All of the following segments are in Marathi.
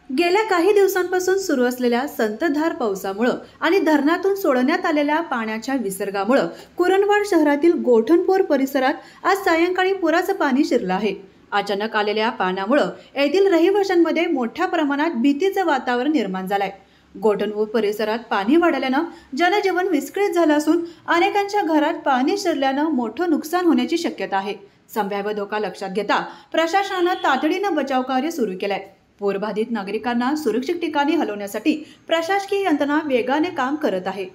गेल्या काही दिवसांपासून सुरू असलेल्या संततधार पावसामुळे आणि धरणातून सोडण्यात आलेल्या पाण्याच्या विसर्गामुळे कुरणवाड शहरातील गोठणपूर परिसरात आज सायंकाळी पुराचं पाणी शिरलं आहे। अचानक आलेल्या पाण्यामुळे येथील रहिवाशांमध्ये मोठ्या प्रमाणात भीतीचं वातावरण निर्माण झालंय। गोठणपूर परिसरात पाणी वाढल्यानं जनजीवन विस्कळीत झालं असून अनेकांच्या घरात पाणी शिरल्यानं मोठं नुकसान होण्याची शक्यता आहे। संभाव्य धोका लक्षात घेता प्रशासनानं तातडीनं बचाव कार्य सुरू केलंय। पूरबाधित नागरिकांना सुरक्षित ठिकाणी हलवण्यासाठी प्रशासकीय यंत्रणा वेगाने काम करत आहे।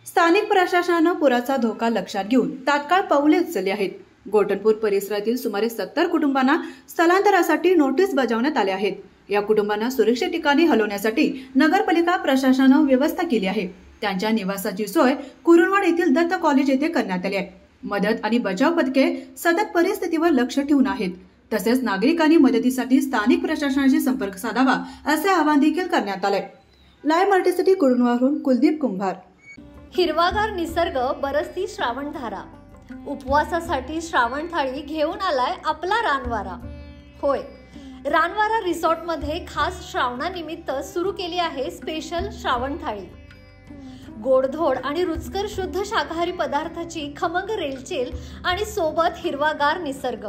स्थानिक प्रशासनानं पुराचा धोका लक्षात घेऊन तात्काळ पावले उचलली आहेत। गोठणपूर परिसरातील सुमारे 70 कुटुंबांना स्थलांतरासाठी नोटीस बजावण्यात आले आहेत। या कुटुंबांना सुरक्षित ठिकाणी हलवण्यासाठी नगरपालिका प्रशासनानं व्यवस्था केली आहे। त्यांच्या निवासाची सोय कुरणवाड येथील दत्त कॉलेज येथे करण्यात आली आहे। मदत आणि बचाव पथके सतत परिस्थितीवर लक्ष ठेवून आहेत। तसेच नागरिकांनी मदतीसाठी स्थानिक प्रशासनाशी संपर्क साधावा असे आवाहन देखील करण्यात आले। लाईव्ह मराठीसाठी कुरणवाडहून कुलदीप कुंभार। हिरवागार निसर्ग बरसती श्रावणधारा, उपवासासाठी श्रावण थाळी घेऊन आलाय आपला रानवारा। होय, रानवारा रिसॉर्ट मध्ये खास श्रावणानिमित्त सुरू केली आहे स्पेशल श्रावण थाळी। गोडधोड आणि रुचकर शुद्ध शाकाहारी पदार्थाची खमंग रेलचेल आणि सोबत हिरवागार निसर्ग।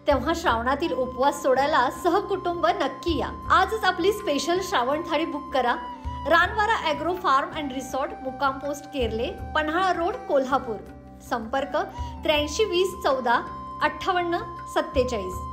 तेव्हा श्रावणातील उपवास सोडायला सहकुटुंब नक्की या। आजच आपली स्पेशल श्रावण थाळी बुक करा। Ranwara agro form and resort, मुक्काम पोस्ट केरले, पन्हाळा रोड, कोल्हापूर। संपर्क 83 20 14 58 47।